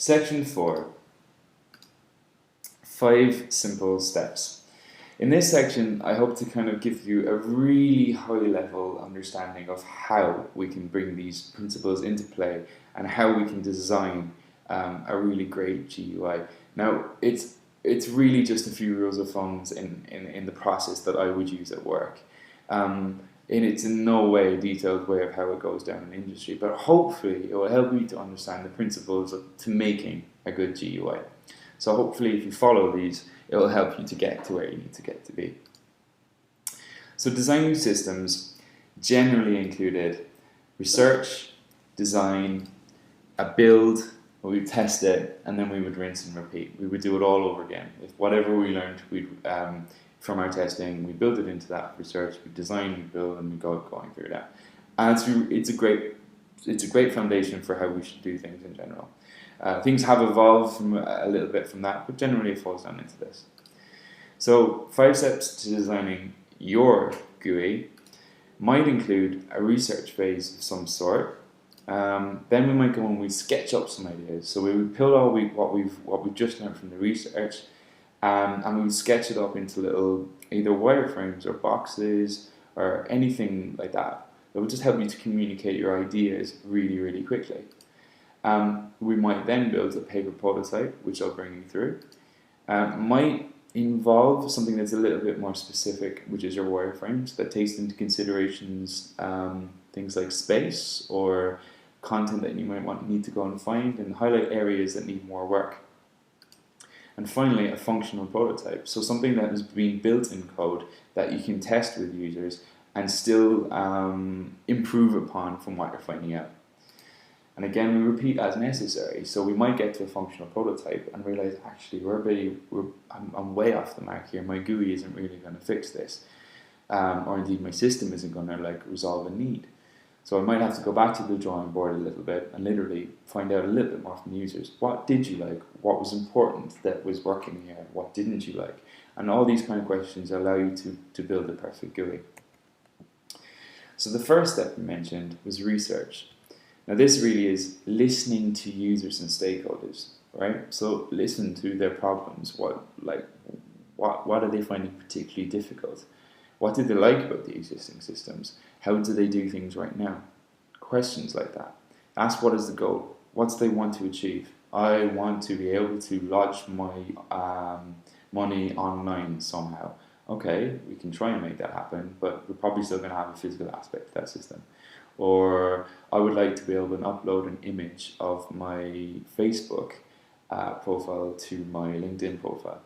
Section 4, 5 simple steps. In this section, I hope to kind of give you a really high-level understanding of how we can bring these principles into play and how we can design a really great GUI. Now, it's really just a few rules of thumb in the process that I would use at work. And it's in no way a detailed way of how it goes down in industry, but hopefully it will help you to understand the principles to making a good GUI. So hopefully if you follow these, it will help you to get to where you need to get to be. So designing systems generally included research, design, a build, where we test it, and then we would rinse and repeat. We would do it all over again. If whatever we learned from our testing, we build it into that research, we design, we build, and we go going through that. And it's a great foundation for how we should do things in general. Things have evolved a little bit from that, but generally it falls down into this. So 5 steps to designing your GUI might include a research phase of some sort. Then we might go and we sketch up some ideas. So we would pull all what we've just learned from the research, and we would sketch it up into little either wireframes or boxes or anything like that. That would just help you to communicate your ideas really, really quickly. We might then build a paper prototype, which I'll bring you through. Might involve something that's a little bit more specific, which is your wireframes, that takes into considerations things like space or content that you might need to go and find and highlight areas that need more work. And finally, a functional prototype, so something that is being built in code that you can test with users and still improve upon from what you're finding out. And again, we repeat as necessary. So we might get to a functional prototype and realize, actually, I'm way off the mark here. My GUI isn't really going to fix this, or indeed my system isn't going to resolve a need. So I might have to go back to the drawing board a little bit and literally find out a little bit more from users. What did you like? What was important that was working here? What didn't you like? And all these kind of questions allow you to build the perfect GUI. So the first step we mentioned was research. Now this really is listening to users and stakeholders, right? So listen to their problems. What are they finding particularly difficult? What do they like about the existing systems? How do they do things right now? Questions like that. Ask what is the goal? What do they want to achieve? I want to be able to lodge my money online somehow. Okay, we can try and make that happen, but we're probably still going to have a physical aspect to that system. Or I would like to be able to upload an image of my Facebook profile to my LinkedIn profile.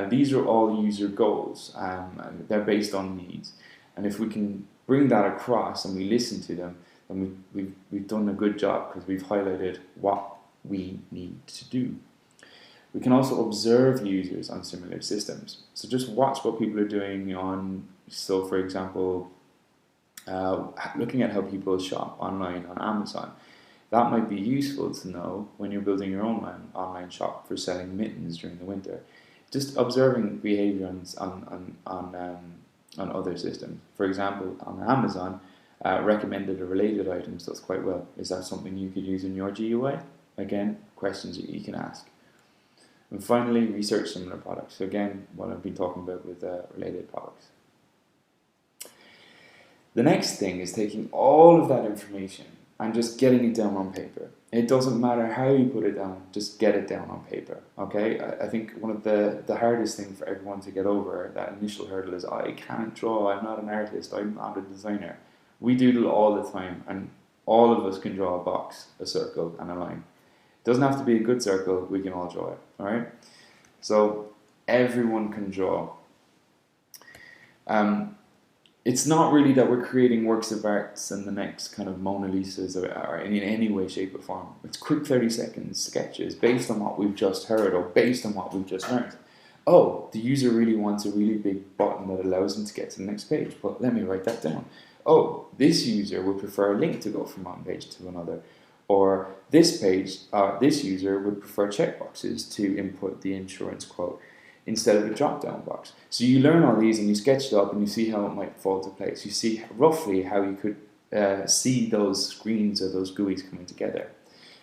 These are all user goals, and they're based on needs. And if we can bring that across and we listen to them, then we've done a good job because we've highlighted what we need to do. We can also observe users on similar systems. So just watch what people are doing on, so for example, looking at how people shop online on Amazon. That might be useful to know when you're building your own online shop for selling mittens during the winter. Just observing behavior on other systems. For example, on Amazon, recommended or related items does quite well. Is that something you could use in your GUI? Again, questions that you can ask. And finally, research similar products. So again, what I've been talking about with related products. The next thing is taking all of that information and just getting it down on paper. It doesn't matter how you put it down, just get it down on paper, okay? I think one of the hardest things for everyone to get over, that initial hurdle, is I can't draw, I'm not an artist, I'm not a designer. We doodle all the time, and all of us can draw a box, a circle, and a line. It doesn't have to be a good circle, we can all draw it, alright? So everyone can draw. It's not really that we're creating works of arts and the next kind of Mona Lisas or in any way, shape or form. It's quick 30-second sketches based on what we've just heard or based on what we've just learned. Oh, the user really wants a really big button that allows them to get to the next page. Well, let me write that down. Oh, this user would prefer a link to go from one page to another. Or this user would prefer checkboxes to input the insurance quote instead of a drop-down box. So you learn all these and you sketch it up and you see how it might fall to place. You see roughly how you could see those screens or those GUIs coming together.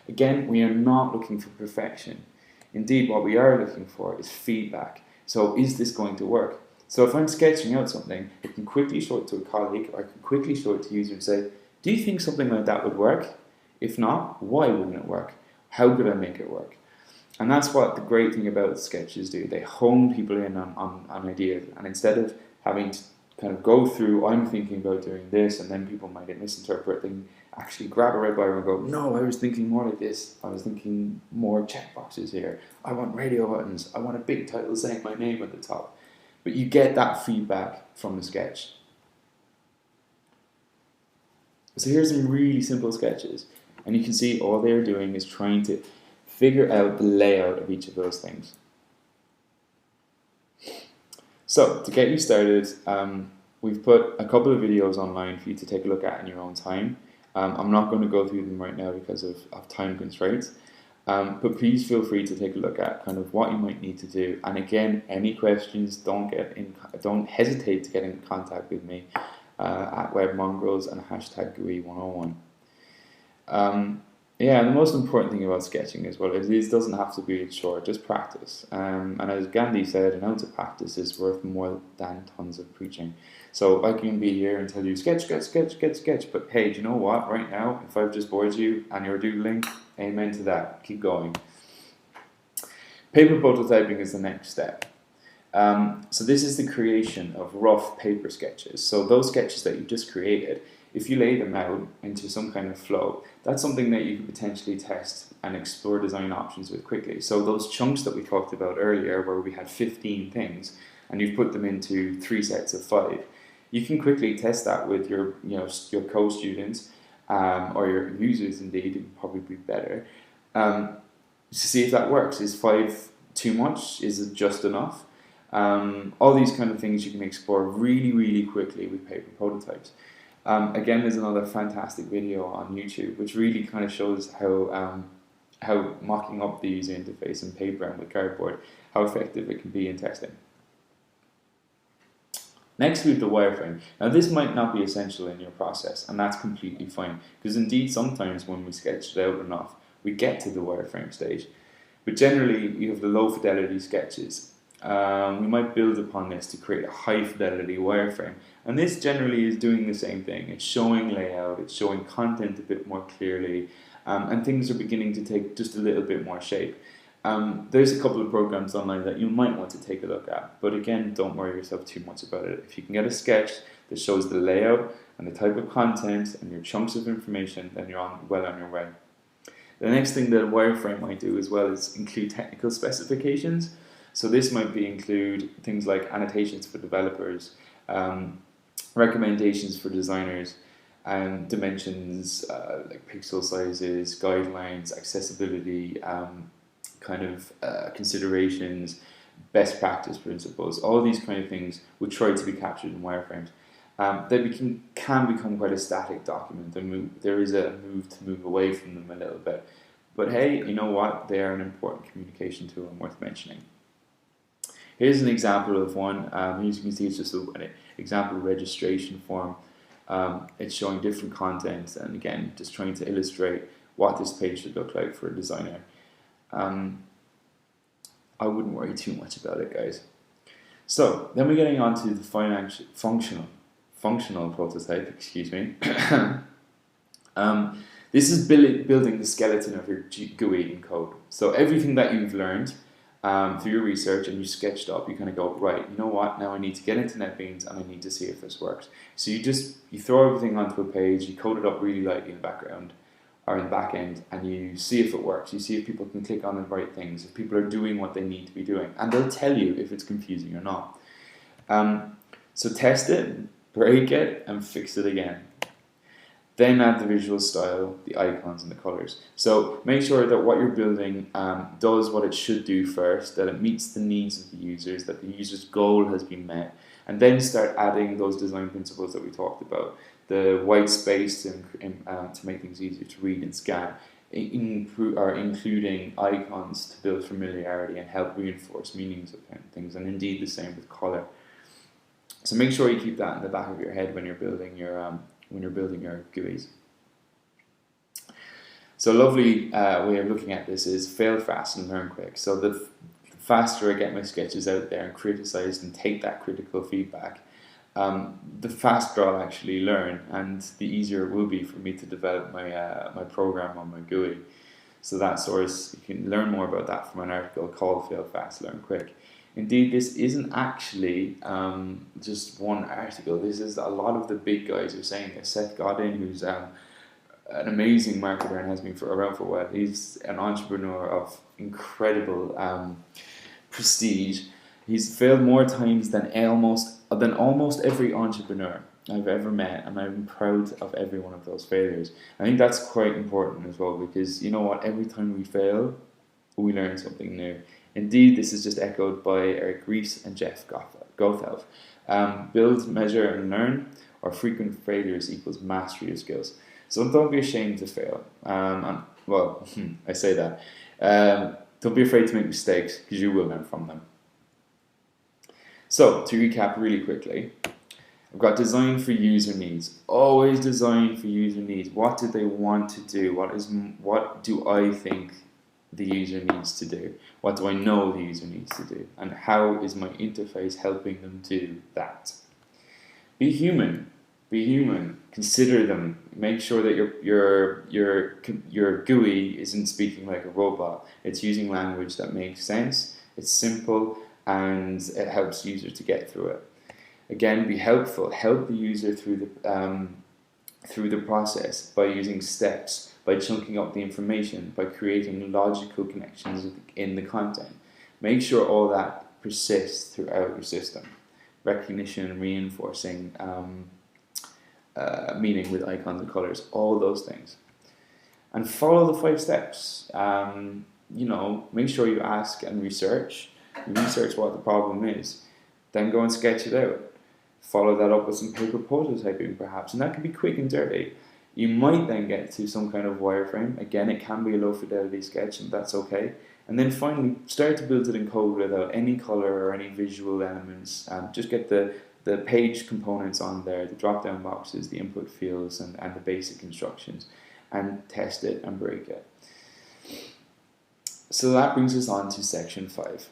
Again, we are not looking for perfection. Indeed, what we are looking for is feedback. So is this going to work? So if I'm sketching out something, I can quickly show it to a colleague, or I can quickly show it to a user and say, do you think something like that would work? If not, why wouldn't it work? How could I make it work? And that's what the great thing about sketches do. They hone people in on ideas. And instead of having to kind of go through, I'm thinking about doing this, and then people might misinterpret, they can actually grab a red biro and go, no, I was thinking more like this. I was thinking more checkboxes here. I want radio buttons. I want a big title saying my name at the top. But you get that feedback from the sketch. So here's some really simple sketches. And you can see all they're doing is trying to figure out the layout of each of those things. So to get you started, we've put a couple of videos online for you to take a look at in your own time. I'm not going to go through them right now because of time constraints. But please feel free to take a look at kind of what you might need to do. And again, any questions, don't hesitate to get in contact with me at WebMongrels and hashtag GUI101. Yeah, and the most important thing about sketching as well is it doesn't have to be short, just practice. And as Gandhi said, an ounce of practice is worth more than tons of preaching. So I can be here and tell you sketch, sketch, sketch, sketch, sketch, but hey, do you know what? Right now, if I've just bored you and you're doodling, amen to that. Keep going. Paper prototyping is the next step. So this is the creation of rough paper sketches. So those sketches that you just created, if you lay them out into some kind of flow, that's something that you can potentially test and explore design options with quickly. So those chunks that we talked about earlier, where we had 15 things, and you've put them into 3 sets of 5, you can quickly test that with your co-students or your users. Indeed, it would probably be better to see if that works. Is 5 too much? Is it just enough? All these kind of things you can explore really, really quickly with paper prototypes. Again, there's another fantastic video on YouTube which really kind of shows how mocking up the user interface in paper and with cardboard, how effective it can be in testing. Next, we have the wireframe. Now, this might not be essential in your process, and that's completely fine, because indeed sometimes when we sketch it out enough, we get to the wireframe stage. But generally, you have the low fidelity sketches. We might build upon this to create a high fidelity wireframe, and this generally is doing the same thing. It's showing layout, it's showing content a bit more clearly, and things are beginning to take just a little bit more shape. There's a couple of programs online that you might want to take a look at, but again, don't worry yourself too much about it. If you can get a sketch that shows the layout and the type of content and your chunks of information, then you're well on your way. The next thing that a wireframe might do as well is include technical specifications. So this might include things like annotations for developers, recommendations for designers, and dimensions like pixel sizes, guidelines, accessibility, considerations, best practice principles. All these kind of things would try to be captured in wireframes. They can become quite a static document, and there is a move away from them a little bit. But hey, you know what? They are an important communication tool and worth mentioning. Here's an example of one. As you can see, it's just an example registration form. It's showing different content, and again, just trying to illustrate what this page should look like for a designer. I wouldn't worry too much about it, guys. So then we're getting on to the functional prototype. Excuse me. This is building the skeleton of your GUI in code. So everything that you've learned through your research and you sketched up, you kind of go, right, you know what, now I need to get into NetBeans and I need to see if this works. So you throw everything onto a page, you code it up really lightly in the background or in the back end, and you see if it works. You see if people can click on the right things, if people are doing what they need to be doing, and they'll tell you if it's confusing or not. So test it, break it, and fix it again. Then add the visual style, the icons, and the colors. So make sure that what you're building does what it should do first, that it meets the needs of the users, that the user's goal has been met, and then start adding those design principles that we talked about. The white space to make things easier to read and scan, including icons to build familiarity and help reinforce meanings of things, and indeed the same with color. So make sure you keep that in the back of your head when you're building your GUIs. So a lovely way of looking at this is fail fast and learn quick. So the faster I get my sketches out there and criticized and take that critical feedback, the faster I'll actually learn, and the easier it will be for me to develop my program on my GUI. So that source, you can learn more about that from an article called Fail Fast, Learn Quick. Indeed, this isn't actually just one article. This is a lot of the big guys are saying this. Seth Godin, who's an amazing marketer and has been around for a while, he's an entrepreneur of incredible prestige. He's failed more times than almost every entrepreneur I've ever met, and I'm proud of every one of those failures. I think that's quite important as well, because you know what, every time we fail, we learn something new. Indeed, this is just echoed by Eric Ries and Jeff Gothelf. Build, measure, and learn, or frequent failures equals mastery of skills. So don't be ashamed to fail. I say that. Don't be afraid to make mistakes, because you will learn from them. So, to recap really quickly, I've got design for user needs. Always design for user needs. What do they want to do? What do I think the user needs to do? What do I know the user needs to do? And how is my interface helping them do that? Be human. Be human. Consider them. Make sure that your GUI isn't speaking like a robot. It's using language that makes sense. It's simple, and it helps users to get through it. Again, be helpful. Help the user through the process by using steps, by chunking up the information, by creating logical connections in the content. Make sure all that persists throughout your system. Recognition and reinforcing meaning with icons and colors, all those things. And follow the 5 steps. Make sure you ask and research what the problem is. Then go and sketch it out. Follow that up with some paper prototyping perhaps, and that can be quick and dirty. You might then get to some kind of wireframe. Again, it can be a low fidelity sketch, and that's okay. And then finally, start to build it in code without any color or any visual elements. Just get the page components on there, the drop-down boxes, the input fields, and the basic instructions, and test it and break it. So that brings us on to section 5.